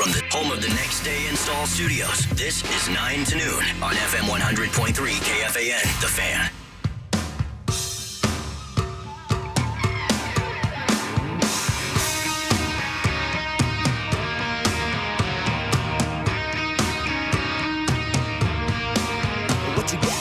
From the home of the Next Day Install Studios, this is 9 to noon on FM 100.3 KFAN, The Fan. What you got?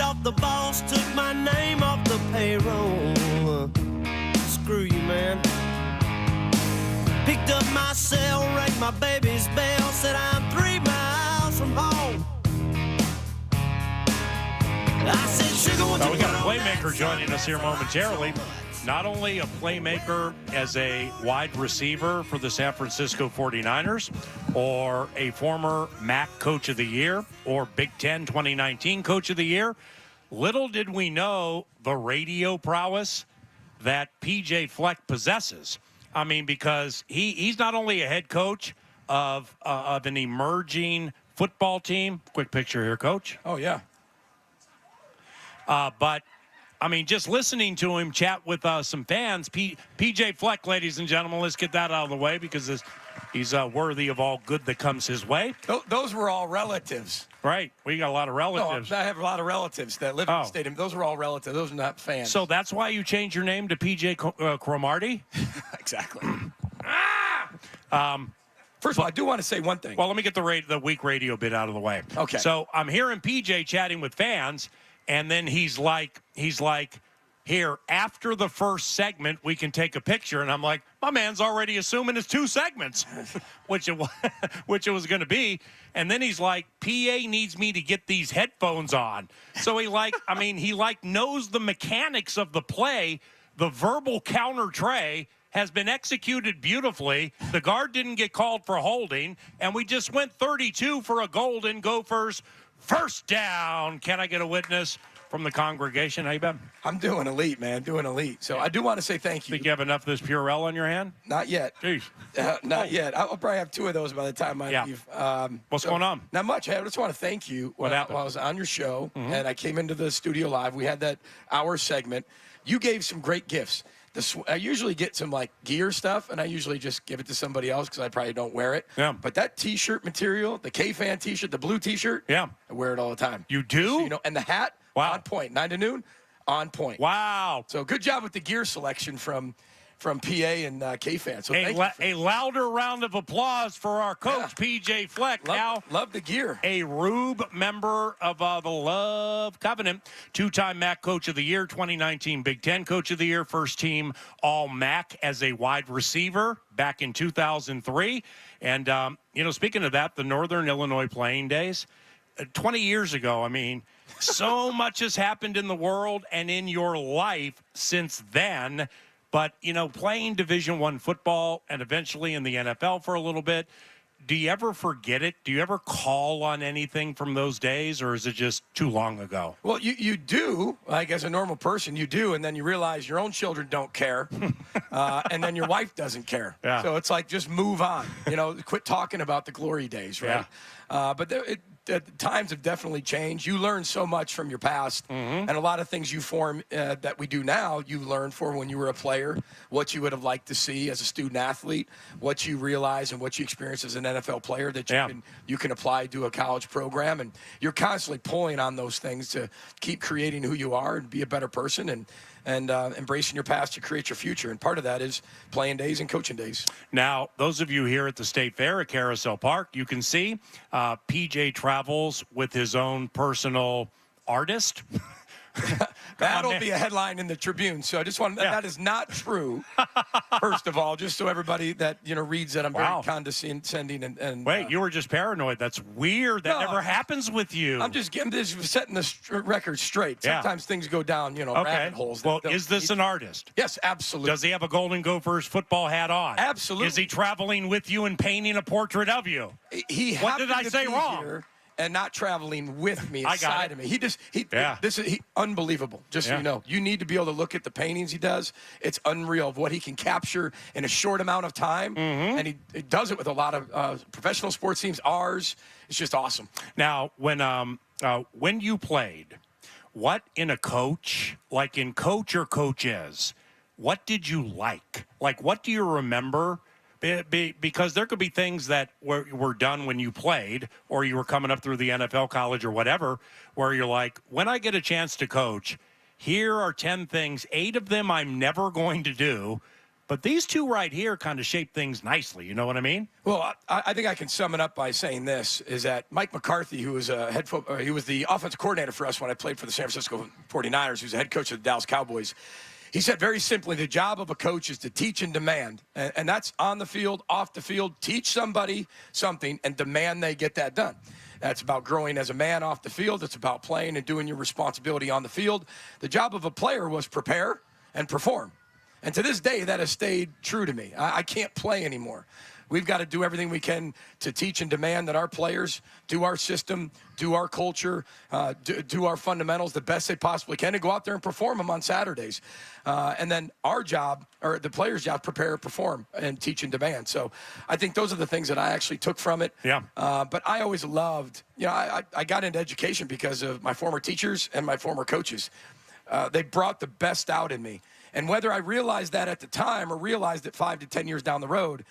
Off the boss, took my name off the payroll. Screw you, man. Picked up my cell, rang my baby's bell, said I'm 3 miles from home. I said, sugar, what you we got a playmaker joining us here momentarily. Not only a playmaker as a wide receiver for the San Francisco 49ers, or a former MAC Coach of the Year, or Big Ten 2019 Coach of the Year. Little did we know the radio prowess that PJ Fleck possesses. I mean, because he's not only a head coach of an emerging football team. Quick picture here, Coach. Oh, yeah. But, I mean, just listening to him chat with some fans, PJ Fleck, ladies and gentlemen, let's get that out of the way because he's worthy of all good that comes his way. Those were all relatives. Right. We got a lot of relatives. No, I have a lot of relatives that live in the stadium. Those were all relatives. Those are not fans. So that's why you changed your name to PJ Cromartie? Exactly. First of all, I do want to say one thing. Well, let me get the weak radio bit out of the way. Okay. So I'm hearing PJ chatting with fans, and then he's like, here, after the first segment, we can take a picture. And I'm like, my man's already assuming it's 2 segments, which it was going to be. And then he's like, PA needs me to get these headphones on. So he knows the mechanics of the play. The verbal counter tray has been executed beautifully. The guard didn't get called for holding. And we just went 32 for a golden Gophers first down. Can I get a witness from the congregation? How you been? I'm doing elite, man. Doing elite. So I do want to say thank you. Think you have enough of this Purell on your hand? Not yet. Jeez. Not yet. I'll probably have 2 of those by the time I leave. What's going on? Not much. I just want to thank you. What happened? While I was on your show, and I came into the studio live. We had that hour segment. You gave some great gifts. I usually get some like gear stuff, and I usually just give it to somebody else because I probably don't wear it. Yeah. But that T-shirt material, the KFAN T-shirt, the blue T-shirt, yeah, I wear it all the time. You do? So, you know, and the hat, wow, on point, 9 to noon, on point. Wow. So good job with the gear selection from PA and KFAN. So a louder round of applause for our coach, PJ Fleck. Love the gear. A Rube member of the Love Covenant, 2-time MAC Coach of the Year, 2019 Big Ten Coach of the Year, first team All-MAC as a wide receiver back in 2003. And, speaking of that, the Northern Illinois playing days, 20 years ago, I mean, so much has happened in the world and in your life since then. But, playing Division I football and eventually in the NFL for a little bit, do you ever forget it? Do you ever call on anything from those days, or is it just too long ago? Well, you do, like as a normal person, you do, and then you realize your own children don't care, and then your wife doesn't care. Yeah. So it's like just move on. Quit talking about the glory days, right? Yeah. But the times have definitely changed. You learn so much from your past, and a lot of things you form that we do now, you learn for when you were a player, what you would have liked to see as a student athlete, what you realize and what you experience as an NFL player that you can apply to a college program, and you're constantly pulling on those things to keep creating who you are and be a better person and embracing your past to create your future. And part of that is playing days and coaching days. Now, those of you here at the State Fair at Carousel Park, you can see PJ travels with his own personal artist. That'll be a headline in the Tribune. So I just want that is not true. First of all, just so everybody that reads that I'm very condescending and wait, you were just paranoid. That's weird. That never happens with you. I'm just setting the record straight. Sometimes things go down, rabbit holes. Well, is this an artist? Yes, absolutely. Does he have a Golden Gophers football hat on? Absolutely. Is he traveling with you and painting a portrait of you? What did I say wrong? Here and not traveling with me inside of me. This is unbelievable. Just so you know, you need to be able to look at the paintings he does. It's unreal of what he can capture in a short amount of time, and he does it with a lot of professional sports teams. Ours, it's just awesome. Now, when when you played, what in a coach, like in coach or coaches, what did you like? Like, what do you remember? Because there could be things that were done when you played or you were coming up through the NFL, college, or whatever, where you're like, when I get a chance to coach, here are 10 things. 8 of them I'm never going to do. But these 2 right here kind of shape things nicely. You know what I mean? Well, I think I can sum it up by saying this, is that Mike McCarthy, who was he was the offensive coordinator for us when I played for the San Francisco 49ers, who's the head coach of the Dallas Cowboys. He said very simply, the job of a coach is to teach and demand. And that's on the field, off the field. Teach somebody something and demand they get that done. That's about growing as a man off the field. It's about playing and doing your responsibility on the field. The job of a player was prepare and perform. And to this day, that has stayed true to me. I can't play anymore. We've got to do everything we can to teach and demand that our players do our system, do our culture, do our fundamentals the best they possibly can, and go out there and perform them on Saturdays. And then our job, or the players' job, prepare, perform, and teach and demand. So I think those are the things that I actually took from it. Yeah. But I always loved, I got into education because of my former teachers and my former coaches. They brought the best out in me. And whether I realized that at the time or realized it 5 to 10 years down the road,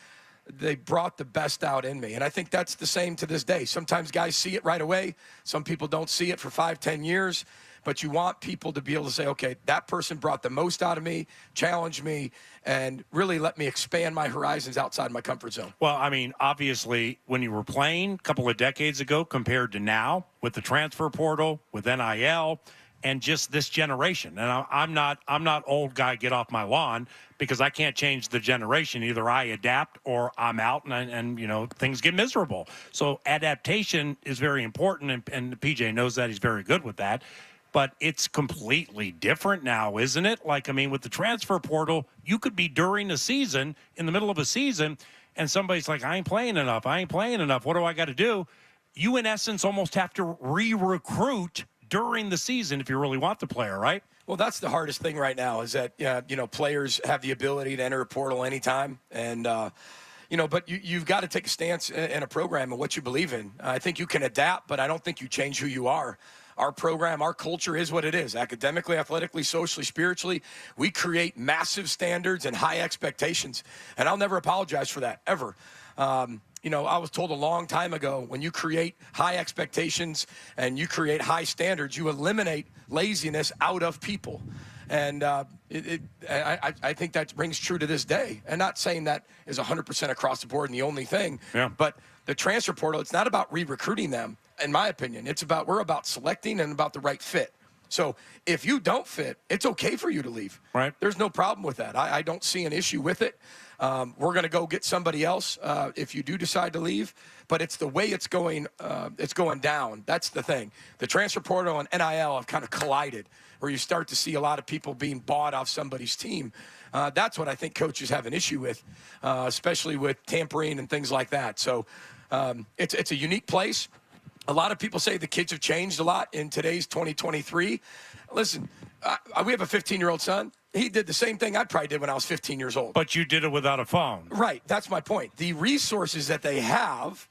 they brought the best out in me. And I think that's the same to this day. Sometimes guys see it right away. Some people don't see it for 5, 10 years. But you want people to be able to say, okay, that person brought the most out of me, challenged me, and really let me expand my horizons outside my comfort zone. Well, I mean, obviously, when you were playing a couple of decades ago compared to now, with the transfer portal, with NIL, and just this generation. And I'm not old guy, get off my lawn, because I can't change the generation. Either I adapt or I'm out, and things get miserable. So adaptation is very important, and PJ knows that. He's very good with that. But it's completely different now, isn't it? Like, I mean, with the transfer portal, you could be during a season, in the middle of a season, and somebody's like, I ain't playing enough. What do I got to do? You, in essence, almost have to re-recruit during the season if you really want the player, right? Well, that's the hardest thing right now, is that players have the ability to enter a portal anytime, and but you've got to take a stance in a program and what you believe in. I think you can adapt, but I don't think you change who you are. Our program, our culture is what it is. Academically, athletically, socially, spiritually, we create massive standards and high expectations, and I'll never apologize for that, ever. I was told a long time ago, when you create high expectations and you create high standards, you eliminate laziness out of people. And I think that rings true to this day. And not saying that is 100% across the board and the only thing. Yeah. But the transfer portal, it's not about re-recruiting them, in my opinion. We're about selecting and about the right fit. So if you don't fit, it's okay for you to leave. Right. There's no problem with that. I don't see an issue with it. We're going to go get somebody else if you do decide to leave. But it's the way it's going down. That's the thing. The transfer portal and NIL have kind of collided, where you start to see a lot of people being bought off somebody's team. That's what I think coaches have an issue with, especially with tampering and things like that. So it's a unique place. A lot of people say the kids have changed a lot in today's 2023. Listen, we have a 15-year-old son. He did the same thing I probably did when I was 15 years old. But you did it without a phone. Right. That's my point. The resources that they have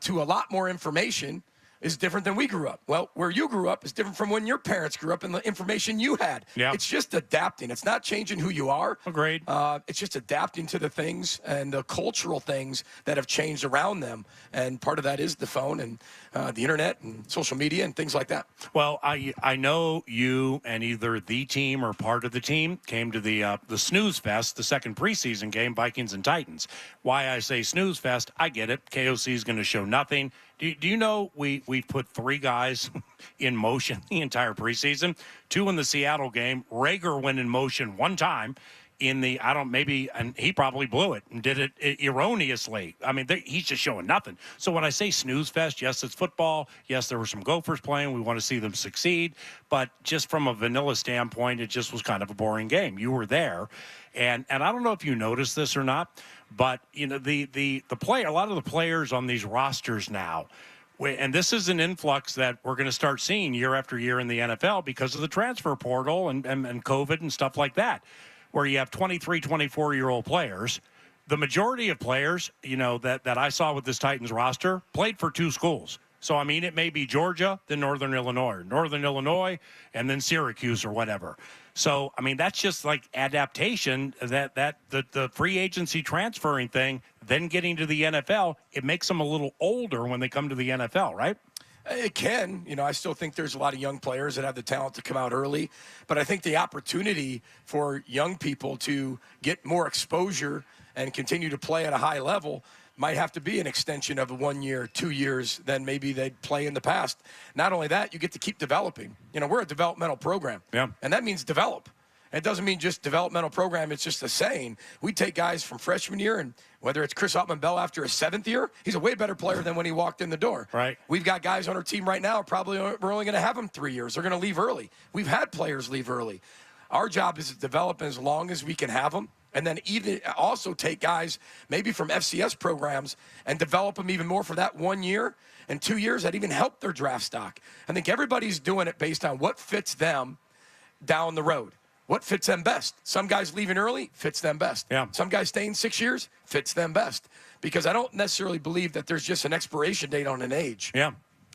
to a lot more information is different than we grew up. Well, where you grew up is different from when your parents grew up and the information you had. Yeah. It's just adapting. It's not changing who you are. Agreed. It's just adapting to the things and the cultural things that have changed around them. And part of that is the phone and the internet and social media and things like that. Well, I know you and either the team or part of the team came to the Snooze Fest, the second preseason game, Vikings and Titans. Why I say Snooze Fest, I get it. KOC is going to show nothing. Do you know we put 3 guys in motion the entire preseason? 2 in the Seattle game. Rager went in motion 1 time in the, and he probably blew it and did it erroneously. I mean, he's just showing nothing. So when I say Snooze Fest, yes, it's football. Yes, there were some Gophers playing. We want to see them succeed. But just from a vanilla standpoint, it just was kind of a boring game. You were there. And I don't know if you noticed this or not, but the play, a lot of the players on these rosters now, and this is an influx that we're going to start seeing year after year in the NFL because of the transfer portal and COVID and stuff like that, where you have 23, 24-year-old players. The majority of players, that I saw with this Titans roster played for 2 schools. So, I mean, it may be Georgia, then Northern Illinois, and then Syracuse or whatever. So, I mean, that's just like adaptation, that the free agency transferring thing, then getting to the NFL, it makes them a little older when they come to the NFL, right? It can. I still think there's a lot of young players that have the talent to come out early. But I think the opportunity for young people to get more exposure and continue to play at a high level might have to be an extension of 1 year, 2 years than maybe they'd play in the past. Not only that, you get to keep developing. We're a developmental program. Yeah. And that means develop. It doesn't mean just developmental program. It's just a saying. We take guys from freshman year, and whether it's Chris Altman-Bell after his 7th year, he's a way better player than when he walked in the door. Right. We've got guys on our team right now, we're only going to have them 3 years. They're going to leave early. We've had players leave early. Our job is to develop as long as we can have them, and then even also take guys maybe from FCS programs and develop them even more for that 1 year and 2 years that even help their draft stock. I think everybody's doing it based on what fits them down the road. What fits them best? Some guys leaving early fits them best. Yeah. Some guys staying 6 years fits them best. Because I don't necessarily believe that there's just an expiration date on an age. Yeah.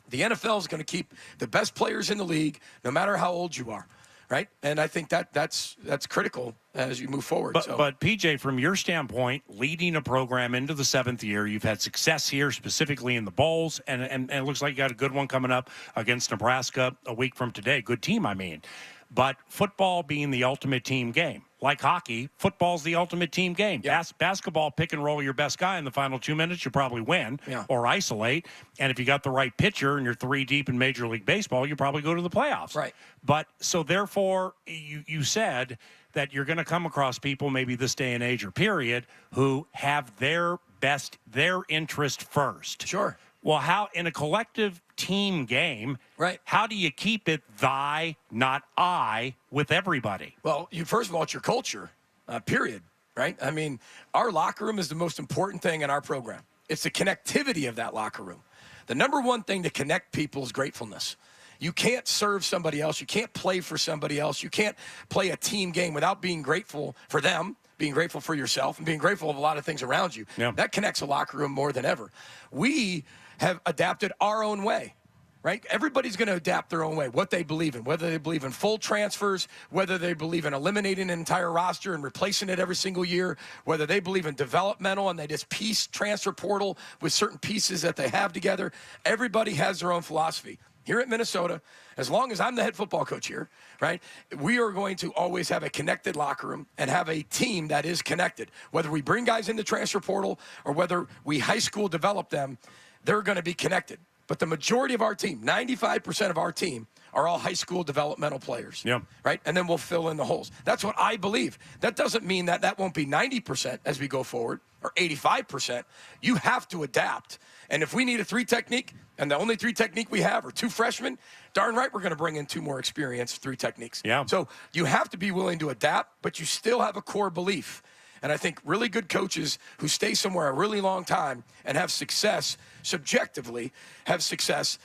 The NFL is going to keep the best players in the league no matter how old you are, right? And I think that's critical as you move forward. But PJ, from your standpoint, leading a program into the 7th year, you've had success here, specifically in the bowls, and it looks like you got a good one coming up against Nebraska a week from today. Good team, I mean. But football being the ultimate team game. Like hockey, football's the ultimate team game. Yeah. Basketball, pick and roll your best guy in the final 2 minutes, you probably win or isolate. And if you got the right pitcher and you're 3 deep in Major League Baseball, you probably go to the playoffs. Right. But so therefore, you said that you're going to come across people maybe this day and age or period who have their interest first. Sure. Well, how in a collective team game, right? How do you keep it thy, not I, with everybody? Well, first of all, it's your culture, period, right? I mean, our locker room is the most important thing in our program. It's the connectivity of that locker room. The number one thing to connect people is gratefulness. You can't serve somebody else. You can't play for somebody else. You can't play a team game without being grateful for them, being grateful for yourself, and being grateful of a lot of things around you. Yeah. That connects a locker room more than ever. We have adapted our own way, right? Everybody's going to adapt their own way, what they believe in, whether they believe in full transfers, whether they believe in eliminating an entire roster and replacing it every single year, whether they believe in developmental and they just piece transfer portal with certain pieces that they have together. Everybody has their own philosophy. Here at Minnesota, as long as I'm the head football coach here, right, we are going to always have a connected locker room and have a team that is connected. Whether we bring guys in the transfer portal or whether we high school develop them, they're going to be connected. But the majority of our team, 95% of our team, are all high school developmental players. Yeah. Right? And then we'll fill in the holes. That's what I believe. That doesn't mean that won't be 90% as we go forward or 85%. You have to adapt. And if we need a 3 technique and the only 3 technique we have are 2 freshmen, darn right we're going to bring in 2 more experienced 3 techniques. Yeah. So you have to be willing to adapt, but you still have a core belief. And I think really good coaches who stay somewhere a really long time and have success, subjectively have success,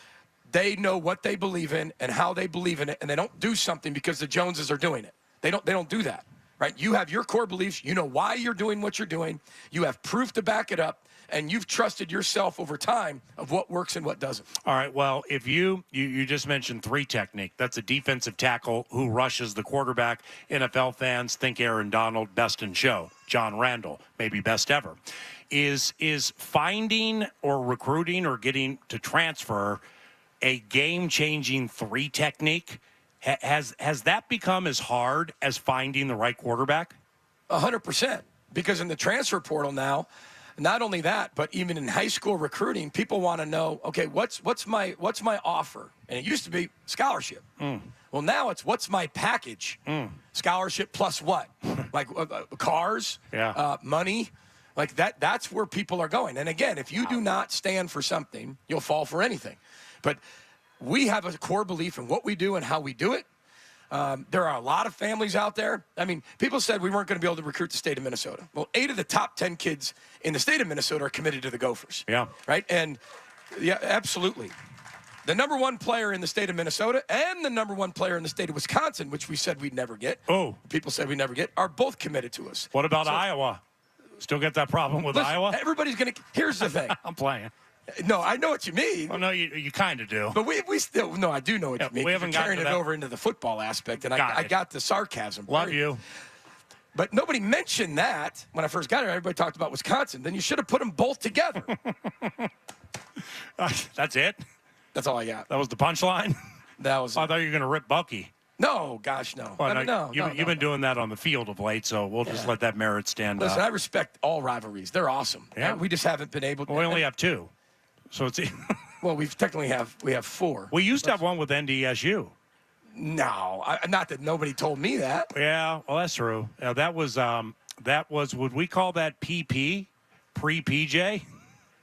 they know what they believe in and how they believe in it, and they don't do something because the Joneses are doing it. They don't do that, right? You have your core beliefs. You know why you're doing what you're doing. You have proof to back it up, and you've trusted yourself over time of what works and what doesn't. All right, well, if you just mentioned 3 technique. That's a defensive tackle who rushes the quarterback. NFL fans think Aaron Donald, best in show. John Randall, maybe best ever. Is finding or recruiting or getting to transfer a game-changing 3 technique? Has that become as hard as finding the right quarterback? 100%. Because in the transfer portal now, not only that, but even in high school recruiting, people want to know, okay, what's my offer? And it used to be scholarship. Well, now it's what's my package? Scholarship plus what? Like cars, money, like that. That's where people are going. And again, if you do not stand for something, you'll fall for anything. But we have a core belief in what we do and how we do it. There are a lot of families out there. I mean, people said we weren't going to be able to recruit the state of Minnesota. Well, 8 of the top 10 kids in the state of Minnesota are committed to the Gophers. Yeah. Right? And, yeah, absolutely. The number 1 player in the state of Minnesota and the number 1 player in the state of Wisconsin, which we said we'd never get. Oh. People said we'd never get, are both committed to us. What about Iowa? Still get that problem with Iowa? Everybody's going to – here's the thing. I'm playing. No, I know what you mean. Well, no, you kind of do. But we still, no, I do know what you mean. We haven't carrying gotten it to that. over into the football aspect, and I got the sarcasm. Love you. But nobody mentioned that when I first got here. Everybody talked about Wisconsin. Then you should have put them both together. That's it? That's all I got. That was the punchline? That was. I thought you were going to rip Bucky. No, gosh, no. Well, no, you've been doing that on the field of late, so we'll just let that merit stand Listen, up. I respect all rivalries. They're awesome. Yeah. We just haven't been able to. Well, we only have 2. So it's Well, we have 4. we used to have one with NDSU. No, not that nobody told me that. Yeah, well, that's true. That was would we call that PP, pre-PJ?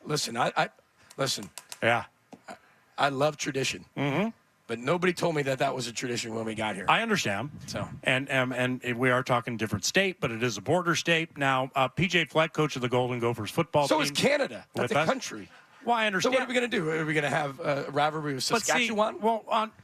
Listen, listen. Yeah. I love tradition. Mm-hmm. But nobody told me that was a tradition when we got here. I understand. So and we are talking different state, but it is a border state. Now, PJ Fleck, coach of the Golden Gophers football team. So is Canada. That's a country. Well, I understand. So what are we going to do? Are we going to have a rivalry with Saskatchewan?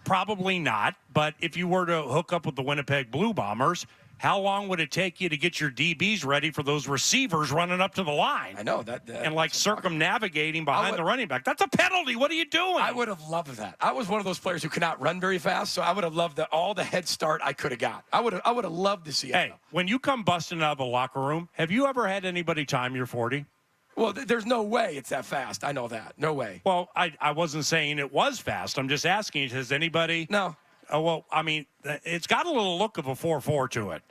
Probably not. But if you were to hook up with the Winnipeg Blue Bombers, how long would it take you to get your DBs ready for those receivers running up to the line? I know that. And circumnavigating behind the running back. That's a penalty. What are you doing? I would have loved that. I was one of those players who could not run very fast, so I would have loved all the head start I could have got. I would have loved to see it. Hey, when you come busting out of the locker room, have you ever had anybody time your 40? Well, there's no way it's that fast. I know that. No way. Well, I wasn't saying it was fast. I'm just asking, has anybody? No. Oh, well, I mean, it's got a little look of a 4-4 to it.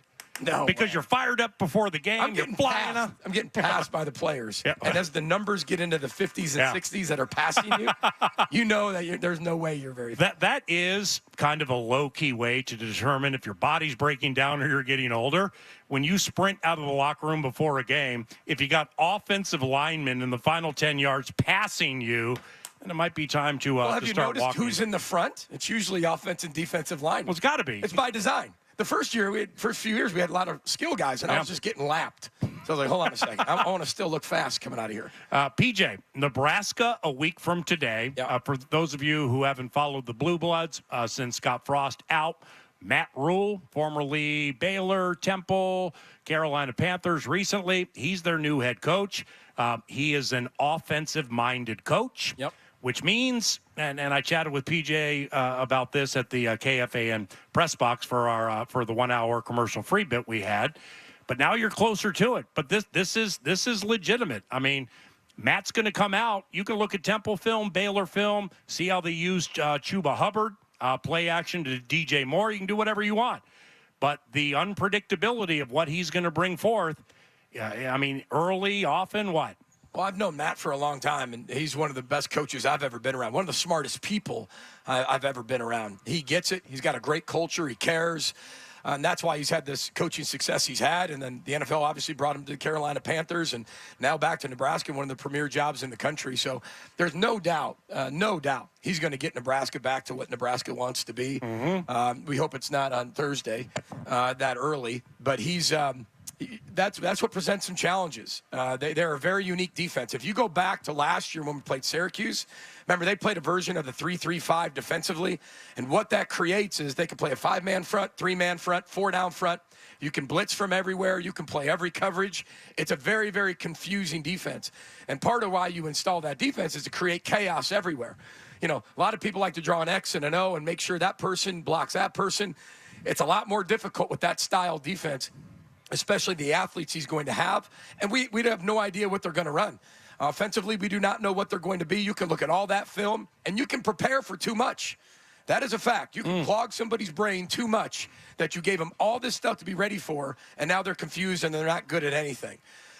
No, because you're fired up before the game. I'm getting passed by the players. Yeah. And as the numbers get into the 50s and 60s that are passing you, you know that there's no way you're very fast. That is kind of a low-key way to determine if your body's breaking down or you're getting older. When you sprint out of the locker room before a game, if you got offensive linemen in the final 10 yards passing you, then it might be time to have to you start noticed walking. who's in the front? It's usually offensive and defensive line. Well, it's got to be. It's by design. The first few years, we had a lot of skill guys, and I was just getting lapped. So I was like, hold on a second. I want to still look fast coming out of here. PJ, Nebraska a week from today. Yep. For those of you who haven't followed the Blue Bloods since Scott Frost out, Matt Rule, formerly Baylor, Temple, Carolina Panthers recently, he's their new head coach. He is an offensive-minded coach. Yep. Which means, and I chatted with PJ about this at the KFAN press box for our for the 1 hour commercial free bit we had, but now you're closer to it. But this is legitimate. I mean, Matt's going to come out. You can look at Temple film, Baylor film, see how they used Chuba Hubbard, play action to DJ Moore. You can do whatever you want, but the unpredictability of what he's going to bring forth. I mean, early, often, what? Well, I've known Matt for a long time, and he's one of the best coaches I've ever been around, one of the smartest people I've ever been around. He gets it. He's got a great culture. He cares. And that's why he's had this coaching success he's had. And then the NFL obviously brought him to the Carolina Panthers and now back to Nebraska, one of the premier jobs in the country. So there's no doubt he's going to get Nebraska back to what Nebraska wants to be. Mm-hmm. We hope it's not on Thursday that early, but he's that's what presents some challenges. They're a very unique defense. If you go back to last year when we played Syracuse, remember they played a version of the 3-3-5 defensively, and what that creates is they can play a 5-man front, 3-man front, 4-down front. You can blitz from everywhere. You can play every coverage. It's a very, very confusing defense, and part of why you install that defense is to create chaos everywhere. You know, a lot of people like to draw an X and an O and make sure that person blocks that person. It's a lot more difficult with that style defense, especially the athletes he's going to have. And we'd have no idea what they're going to run. Offensively, we do not know what they're going to be. You can look at all that film, and you can prepare for too much. That is a fact. You can clog somebody's brain too much that you gave them all this stuff to be ready for, and now they're confused and they're not good at anything.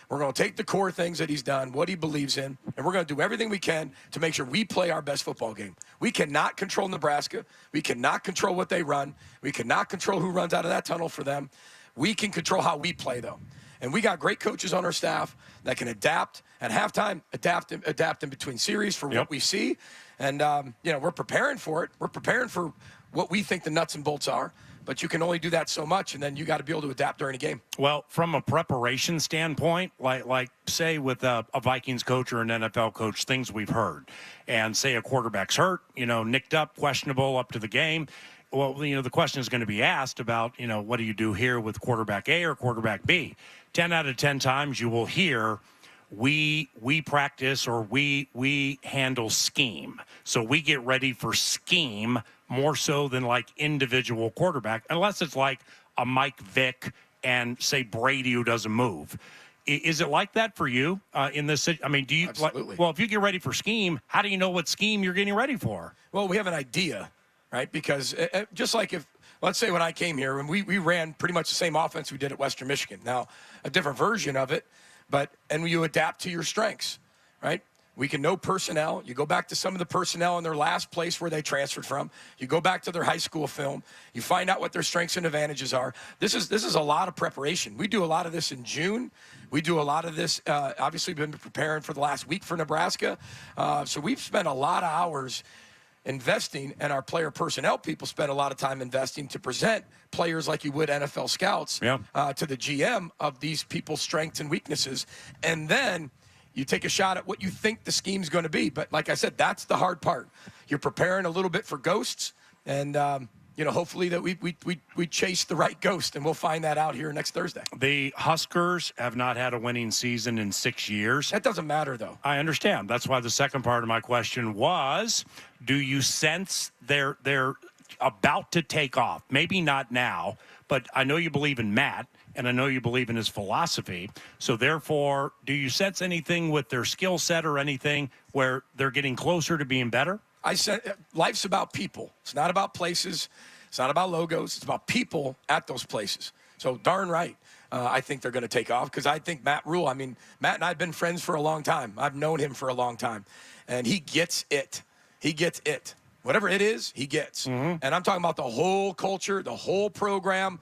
We're going to take the core things that he's done, what he believes in, and we're going to do everything we can to make sure we play our best football game. We cannot control Nebraska. We cannot control what they run. We cannot control who runs out of that tunnel for them. We can control how we play, though. And we got great coaches on our staff that can adapt at halftime, adapt in between series for what we see. And, we're preparing for it. We're preparing for what we think the nuts and bolts are. But you can only do that so much, and then you got to be able to adapt during a game. Well, from a preparation standpoint, like say with a Vikings coach or an NFL coach, things we've heard, and say a quarterback's hurt, nicked up, questionable up to the game. Well, the question is going to be asked about, what do you do here with quarterback A or quarterback B? 10 out of 10 times you will hear, we practice or we handle scheme. So we get ready for scheme more so than like individual quarterback, unless it's like a Mike Vick and say Brady who doesn't move. Is it like that for you in this? I mean, do you? Absolutely. Well, if you get ready for scheme, how do you know what scheme you're getting ready for? Well, we have an idea, right? Because just like if, let's say when I came here, and we ran pretty much the same offense we did at Western Michigan. Now, a different version of it, and you adapt to your strengths, right? We can know personnel. You go back to some of the personnel in their last place where they transferred from. You go back to their high school film. You find out what their strengths and advantages are. This is a lot of preparation. We do a lot of this in June. We do a lot of this, obviously, been preparing for the last week for Nebraska. So we've spent a lot of hours investing, and our player personnel people spend a lot of time investing to present players like you would NFL scouts to the GM of these people's strengths and weaknesses. And then you take a shot at what you think the scheme's going to be. But like I said, that's the hard part. You're preparing a little bit for ghosts, and hopefully that we chase the right ghost, and we'll find that out here next Thursday. The Huskers have not had a winning season in 6 years. That doesn't matter, though. I understand. That's why the second part of my question was, do you sense they're about to take off? Maybe not now, but I know you believe in Matt, and I know you believe in his philosophy. So therefore, do you sense anything with their skill set or anything where they're getting closer to being better? I said life's about people. It's not about places. It's not about logos. It's about people at those places. So darn right, I think they're going to take off because I think Matt Rule, Matt and I have been friends for a long time. I've known him for a long time. And he gets it. He gets it. Whatever it is, he gets. And I'm talking about the whole culture, the whole program.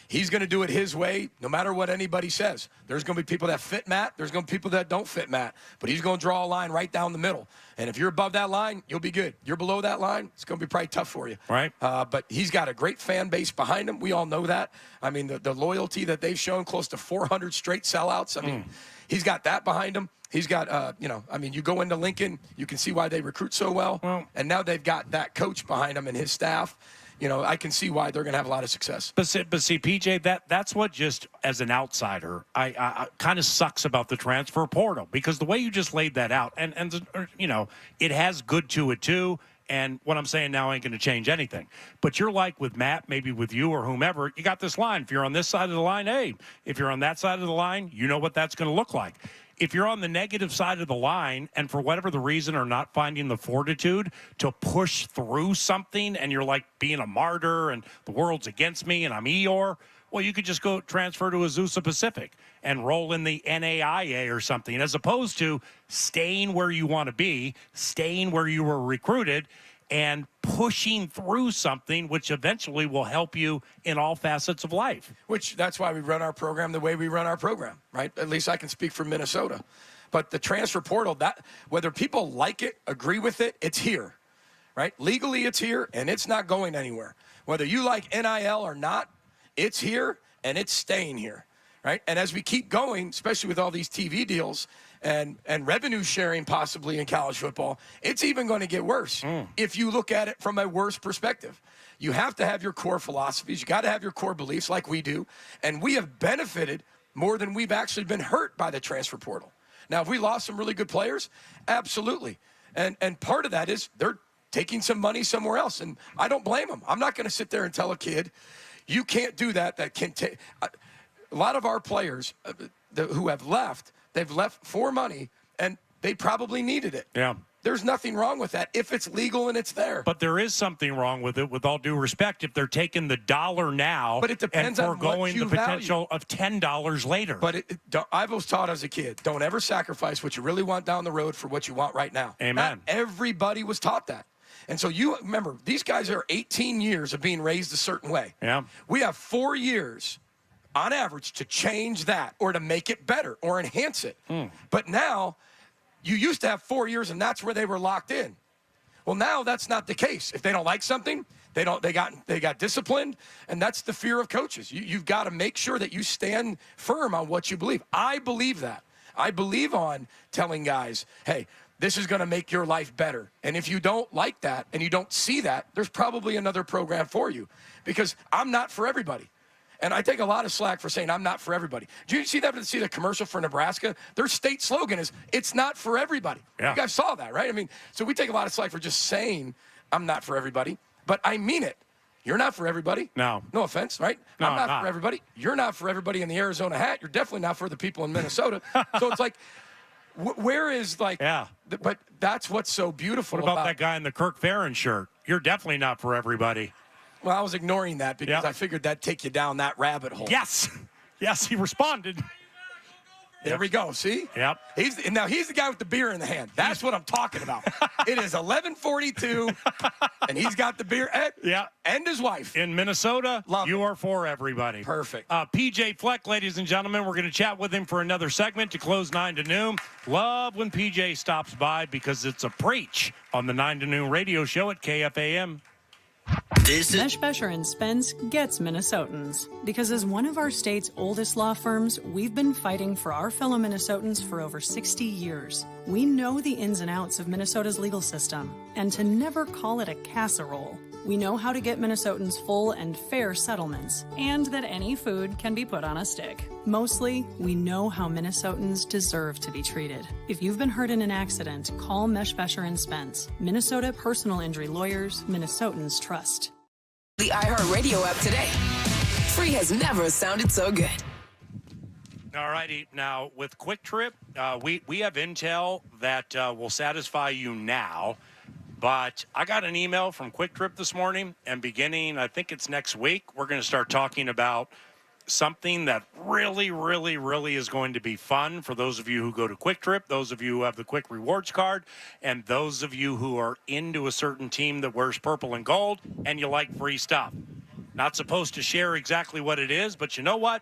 He's going to do it his way, no matter what anybody says. There's going to be people that fit Matt. There's going to be people that don't fit Matt. But he's going to draw a line right down the middle. And if you're above that line, you'll be good. You're below that line, it's going to be probably tough for you. Right. But he's got a great fan base behind him. We all know that. I mean, the loyalty that they've shown, close to 400 straight sellouts. I mean, he's got that behind him. He's got, you go into Lincoln, you can see why they recruit so well. And now they've got that coach behind him and his staff. I can see why they're going to have a lot of success. But see, PJ, that's what just as an outsider, I kind of sucks about the transfer portal, because the way you just laid that out, and it has good to it too. And what I'm saying now ain't going to change anything. But you're like with Matt, maybe with you or whomever, you got this line. If you're on this side of the line, hey. If you're on that side of the line, you know what that's going to look like. If you're on the negative side of the line and for whatever the reason are not finding the fortitude to push through something, and you're like being a martyr and the world's against me and I'm Eeyore, well, you could just go transfer to Azusa Pacific and roll in the NAIA or something, as opposed to staying where you want to be, staying where you were recruited, and pushing through something which eventually will help you in all facets of life. Which, that's why we run our program the way we run our program, right? At least I can speak for Minnesota. But the transfer portal, that whether people like it, agree with it, it's here, right? Legally, it's here, and it's not going anywhere. Whether you like NIL or not, it's here, and it's staying here, right? And as we keep going, especially with all these TV deals and revenue sharing possibly in college football, it's even going to get worse if you look at it from a worse perspective. You have to have your core philosophies. You got to have your core beliefs like we do. And we have benefited more than we've actually been hurt by the transfer portal. Now, if we lost some really good players, absolutely. And part of that is they're taking some money somewhere else. And I don't blame them. I'm not going to sit there and tell a kid, you can't do that. That can take a lot of our players who have left. They've left for money, and they probably needed it. Yeah. There's nothing wrong with that if it's legal and it's there. But there is something wrong with it, with all due respect, if they're taking the dollar now but it depends and on foregoing the potential value. of $10 later. But I was taught as a kid, don't ever sacrifice what you really want down the road for what you want right now. Amen. Not everybody was taught that. And so you remember, these guys are 18 years of being raised a certain way. Yeah. We have 4 years on average to change that or to make it better or enhance it. But now you used to have 4 years, and that's where they were locked in. Well, now that's not the case. If they don't like something, they got disciplined, and that's the fear of coaches. You've got to make sure that you stand firm on what you believe. I believe that. I believe on telling guys, hey, this is going to make your life better. And if you don't like that and you don't see that, there's probably another program for you, because I'm not for everybody. And I take a lot of slack for saying I'm not for everybody. Did you see the commercial for Nebraska? Their state slogan is, it's not for everybody. Yeah. You guys saw that, right? I mean, so we take a lot of slack for just saying I'm not for everybody, but I mean it. You're not for everybody. No. No offense, right? No, I'm not for everybody. You're not for everybody in the Arizona hat. You're definitely not for the people in Minnesota. So it's like, where is like, yeah. But that's what's so beautiful What about that guy in the Kirk Ferentz shirt? You're definitely not for everybody. Well, I was ignoring that because I figured that'd take you down that rabbit hole. Yes. Yes, he responded. There we go. See? Yep. He's the guy with the beer in the hand. That's what I'm talking about. It is 11:42, and he's got the beer and his wife. In Minnesota, you are for everybody. Perfect. PJ Fleck, ladies and gentlemen, we're going to chat with him for another segment to close 9 to noon. Love when PJ stops by because it's a preach on the 9 to noon radio show at KFAN. Meshbesher and Spence gets Minnesotans because as one of our state's oldest law firms, we've been fighting for our fellow Minnesotans for over 60 years. We know the ins and outs of Minnesota's legal system, and to never call it a casserole. We know how to get Minnesotans full and fair settlements, and that any food can be put on a stick. Mostly, we know how Minnesotans deserve to be treated. If you've been hurt in an accident, call Meshbesher and Spence. Minnesota personal injury lawyers, Minnesotans trust. The iHeartRadio app today. Free has never sounded so good. All righty. Now, with Quick Trip, we have intel that will satisfy you now. But I got an email from Quick Trip this morning, and beginning, I think it's next week, we're going to start talking about something that really, really, really is going to be fun for those of you who go to Quick Trip, those of you who have the Quick Rewards card, and those of you who are into a certain team that wears purple and gold and you like free stuff. Not supposed to share exactly what it is, but you know what?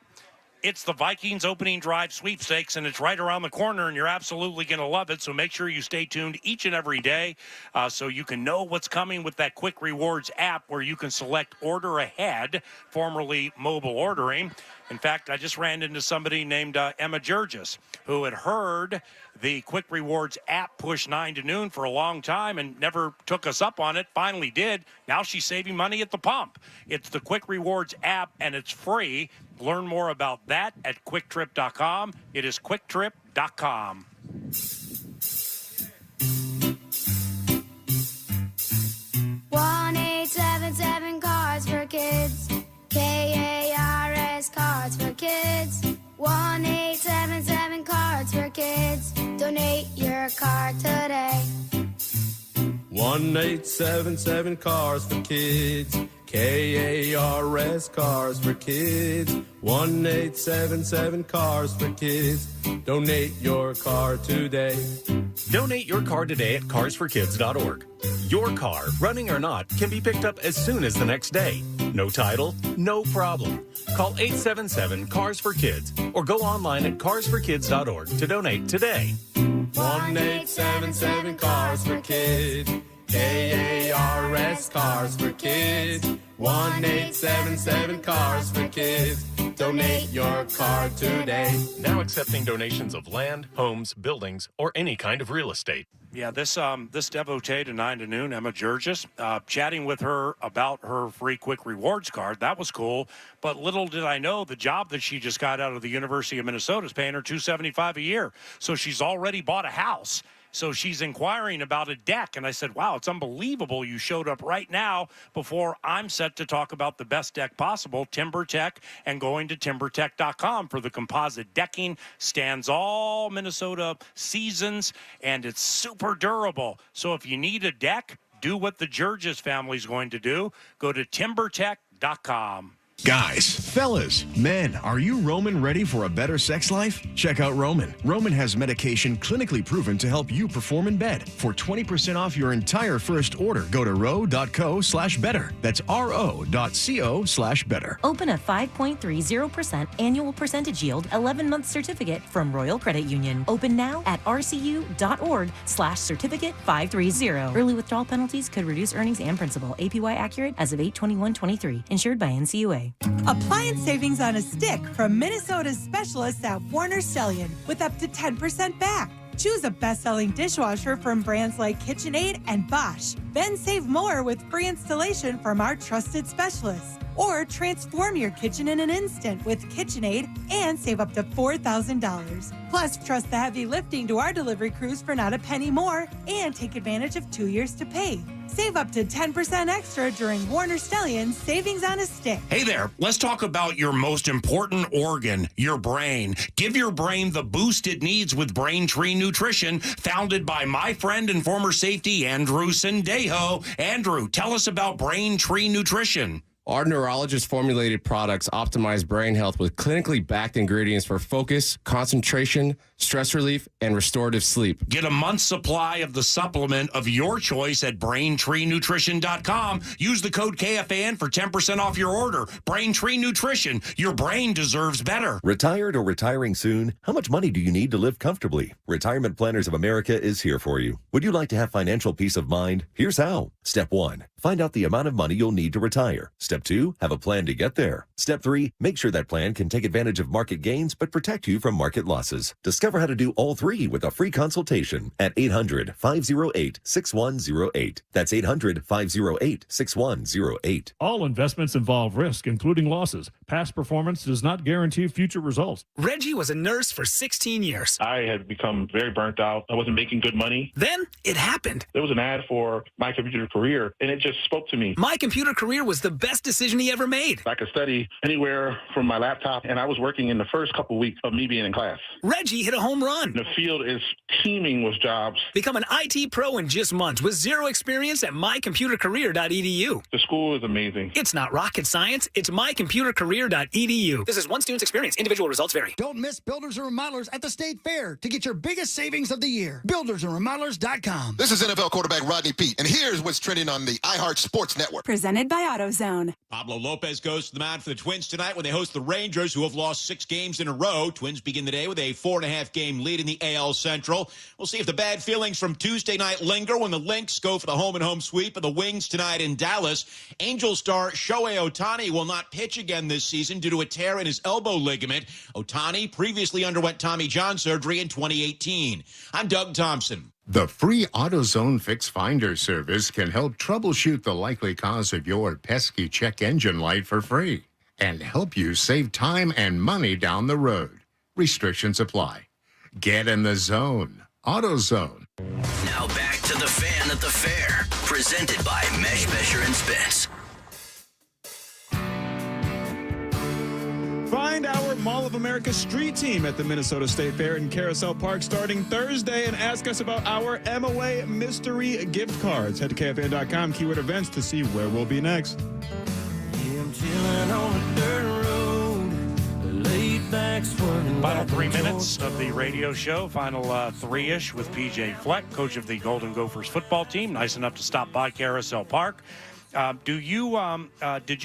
It's the Vikings opening drive sweepstakes, and it's right around the corner, and you're absolutely going to love it. So make sure you stay tuned each and every day so you can know what's coming with that Quick Rewards app where you can select order ahead, formerly mobile ordering. In fact, I just ran into somebody named Emma Jurgis who had heard the Quick Rewards app push 9 to noon for a long time and never took us up on it. Finally did. Now she's saving money at the pump. It's the Quick Rewards app, and it's free. Learn more about that at QuickTrip.com. It is QuickTrip.com. 1-877 Cards for Kids. KARS Cards for Kids. 1-877 Cards for Kids. Donate your card today. 1-877 Cars for Kids. KARS Cars for Kids. 1-877 Cars for Kids. Donate your car today. Donate your car today at carsforkids.org. Your car, running or not, can be picked up as soon as the next day. No title, no problem. Call 877-CARS-FOR-KIDS or go online at carsforkids.org to donate today. 1-877 Cars for Kids. KARS Cars for Kids. 1-877 Cars for Kids. Donate your car today. Now accepting donations of land, homes, buildings, or any kind of real estate. Yeah, this devotee to 9 to noon, Emma Jurgis, chatting with her about her free Quick Rewards card. That was cool. But little did I know the job that she just got out of the University of Minnesota is paying her $275 a year. So she's already bought a house. So she's inquiring about a deck. And I said, wow, it's unbelievable you showed up right now before I'm set to talk about the best deck possible, TimberTech, and going to timbertech.com for the composite decking. Stands all Minnesota seasons, and it's super durable. So if you need a deck, do what the Jurgis family is going to do. Go to timbertech.com. Guys, fellas, men, are you Roman ready for a better sex life? Check out Roman. Roman has medication clinically proven to help you perform in bed. For 20% off your entire first order, go to ro.co/better. That's ro.co/better. Open a 5.30% annual percentage yield 11-month certificate from Royal Credit Union. Open now at rcu.org/certificate 530. Early withdrawal penalties could reduce earnings and principal. APY accurate as of 8/21/23. Insured by NCUA. Appliance savings on a stick from Minnesota's specialists at Warner Stellian with up to 10% back. Choose a best-selling dishwasher from brands like KitchenAid and Bosch. Then save more with free installation from our trusted specialists. Or transform your kitchen in an instant with KitchenAid and save up to $4,000. Plus, trust the heavy lifting to our delivery crews for not a penny more and take advantage of 2 years to pay. Save up to 10% extra during Warner Stellian's Savings on a Stick. Hey there, let's talk about your most important organ, your brain. Give your brain the boost it needs with Braintree Nutrition, founded by my friend and former safety Andrew Sendejo. Andrew, tell us about Braintree Nutrition. Our neurologist formulated products optimize brain health with clinically backed ingredients for focus, concentration, stress relief, and restorative sleep. Get a month's supply of the supplement of your choice at BraintreeNutrition.com. Use the code KFAN for 10% off your order. Braintree Nutrition. Your brain deserves better. Retired or retiring soon? How much money do you need to live comfortably? Retirement Planners of America is here for you. Would you like to have financial peace of mind? Here's how. Step 1. Find out the amount of money you'll need to retire. Step 2. Have a plan to get there. Step 3. Make sure that plan can take advantage of market gains but protect you from market losses. Discover how to do all three with a free consultation at 800-508-6108. That's 800-508-6108. All investments involve risk, including losses. Past performance does not guarantee future results. Reggie was a nurse for 16 years. I had become very burnt out. I wasn't making good money. Then it happened. There was an ad for My Computer Career, and it just spoke to me. My Computer Career was the best decision he ever made. I could study anywhere from my laptop, and I was working in the first couple weeks of me being in class. Reggie hit a home run. The field is teeming with jobs. Become an IT pro in just months with zero experience at mycomputercareer.edu. The school is amazing. It's not rocket science. It's mycomputercareer.edu. This is one student's experience. Individual results vary. Don't miss Builders and Remodelers at the State Fair to get your biggest savings of the year. BuildersandRemodelers.com. This is NFL quarterback Rodney Peete, and here's what's trending on the iHeart Sports Network. Presented by AutoZone. Pablo Lopez goes to the mound for the Twins tonight when they host the Rangers, who have lost 6 games in a row. Twins begin the day with a 4.5-game lead in the AL Central. We'll see if the bad feelings from Tuesday night linger when the Lynx go for the home-and-home sweep of the Wings tonight in Dallas. Angel star Shohei Ohtani will not pitch again this season due to a tear in his elbow ligament. Ohtani previously underwent Tommy John surgery in 2018. I'm Doug Thompson. The free AutoZone Fix Finder service can help troubleshoot the likely cause of your pesky check engine light for free and help you save time and money down the road. Restrictions apply. Get in the zone. AutoZone. Now back to the Fan at the Fair, presented by Meshbesher and Spence. Find our Mall of America street team at the Minnesota State Fair in Carousel Park starting Thursday and ask us about our MOA mystery gift cards. Head to KFAN.com, keyword events, to see where we'll be next. Yeah, I'm chilling on a dirt road, laid back swerving. Final 3 minutes of the radio show. Final 3-ish with PJ Fleck, coach of the Golden Gophers football team. Nice enough to stop by Carousel Park. Did you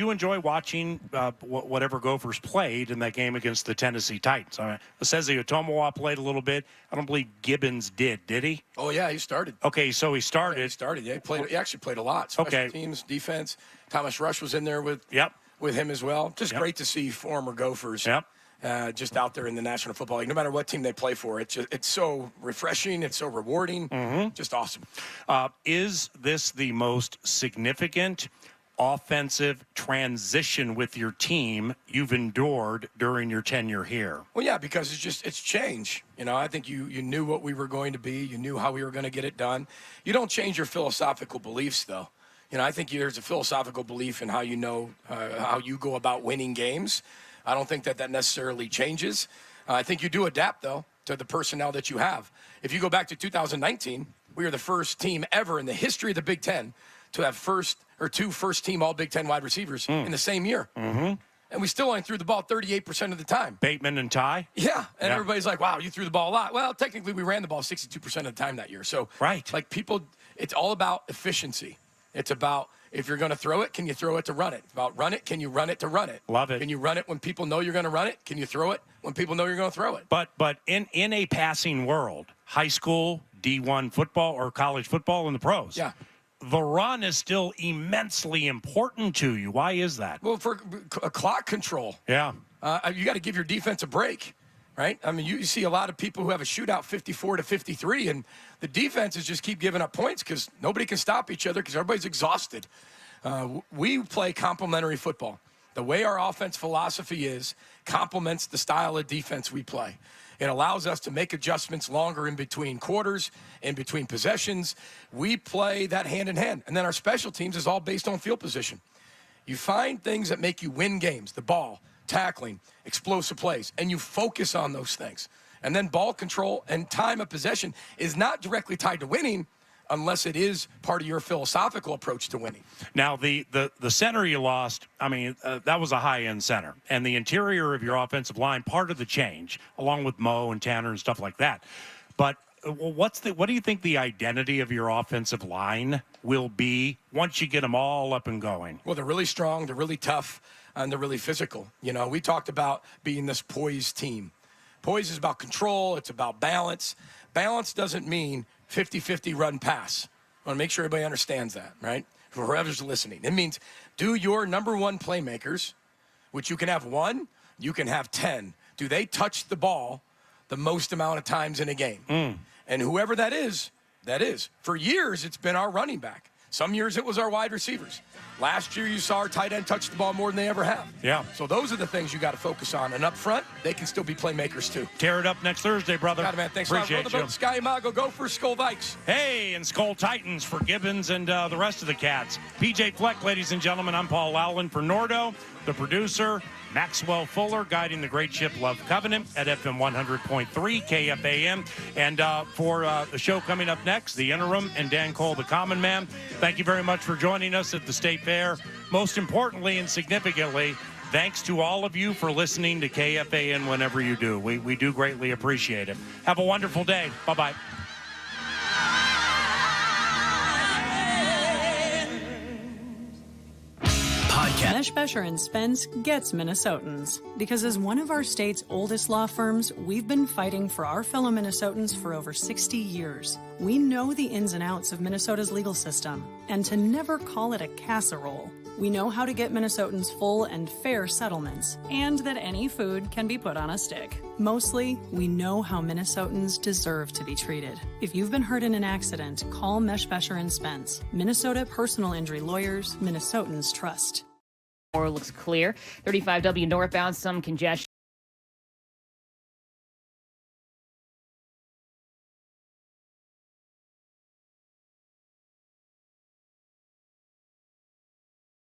enjoy watching whatever Gophers played in that game against the Tennessee Titans? It says that Otomawa played a little bit. I don't believe Gibbons did he? Oh, yeah, he started. Okay, so he started. Yeah, he actually played a lot. Special teams, defense. Thomas Rush was in there with him as well. Just great to see former Gophers. Just out there in the National Football League, no matter what team they play for. It's so refreshing. It's so rewarding. Just awesome. Is this the most significant offensive transition with your team you've endured during your tenure here? Well, yeah, because it's change. You know, I think you knew what we were going to be. You knew how we were going to get it done. You don't change your philosophical beliefs, though. You know, I think there's a philosophical belief in how you know how you go about winning games. I don't think that necessarily changes. I think you do adapt, though, to the personnel that you have. If you go back to 2019, we were the first team ever in the history of the Big Ten to have two first-team All-Big Ten wide receivers in the same year. And we still only threw the ball 38% of the time. Bateman and Ty? Yeah, and everybody's like, wow, you threw the ball a lot. Well, technically, we ran the ball 62% of the time that year. So, like people, it's all about efficiency. It's about, if you're going to throw it, can you throw it to run it? It's about run it, can you run it to run it? Love it. Can you run it when people know you're going to run it? Can you throw it when people know you're going to throw it? But in a passing world, high school, D1 football, or college football in the pros, the run is still immensely important to you. Why is that? Well, for clock control. Yeah. You got to give your defense a break. right? I mean, you see a lot of people who have a shootout 54-53, and the defenses just keep giving up points because nobody can stop each other because everybody's exhausted. We play complementary football. The way our offense philosophy is complements the style of defense we play. It allows us to make adjustments longer in between quarters, in between possessions. We play that hand in hand. And then our special teams is all based on field position. You find things that make you win games, the ball, tackling, explosive plays, and you focus on those things. And then ball control and time of possession is not directly tied to winning unless it is part of your philosophical approach to winning. Now, the center you lost, I mean, that was a high-end center. And the interior of your offensive line, part of the change, along with Mo and Tanner and stuff like that. But what do you think the identity of your offensive line will be once you get them all up and going? Well, they're really strong, they're really tough, and they're really physical. You know, we talked about being this poised team. Poise is about control. It's about balance. Balance doesn't mean 50-50 run pass. I want to make sure everybody understands that, right? For whoever's listening. It means do your number one playmakers, which you can have 1, you can have 10. Do they touch the ball the most amount of times in a game? And whoever that is, that is. For years, it's been our running back. Some years it was our wide receivers. Last year, you saw our tight end touch the ball more than they ever have. Yeah. So those are the things you got to focus on. And up front, they can still be playmakers, too. Tear it up next Thursday, brother. Got it, man. Thanks Appreciate a lot. Roll the boat, Sky Imago, Gopher, Skull Vikes. Hey, and Skull Titans for Gibbons and the rest of the Cats. PJ Fleck, ladies and gentlemen. I'm Paul Allen for Nordo, the producer. Maxwell Fuller guiding the great ship Love Covenant at FM 100.3 KFAN. And for the show coming up next, The Interim and Dan Cole, the Common Man. Thank you very much for joining us at the State Fair. Most importantly and significantly, thanks to all of you for listening to KFAN whenever you do. We do greatly appreciate it. Have a wonderful day. Bye-bye. Meshbesher and Spence gets Minnesotans. Because as one of our state's oldest law firms, we've been fighting for our fellow Minnesotans for over 60 years. We know the ins and outs of Minnesota's legal system, and to never call it a casserole. We know how to get Minnesotans full and fair settlements, and that any food can be put on a stick. Mostly, we know how Minnesotans deserve to be treated. If you've been hurt in an accident, call Meshbesher and Spence. Minnesota Personal Injury Lawyers, Minnesotans trust. Looks clear. 35W northbound, some congestion.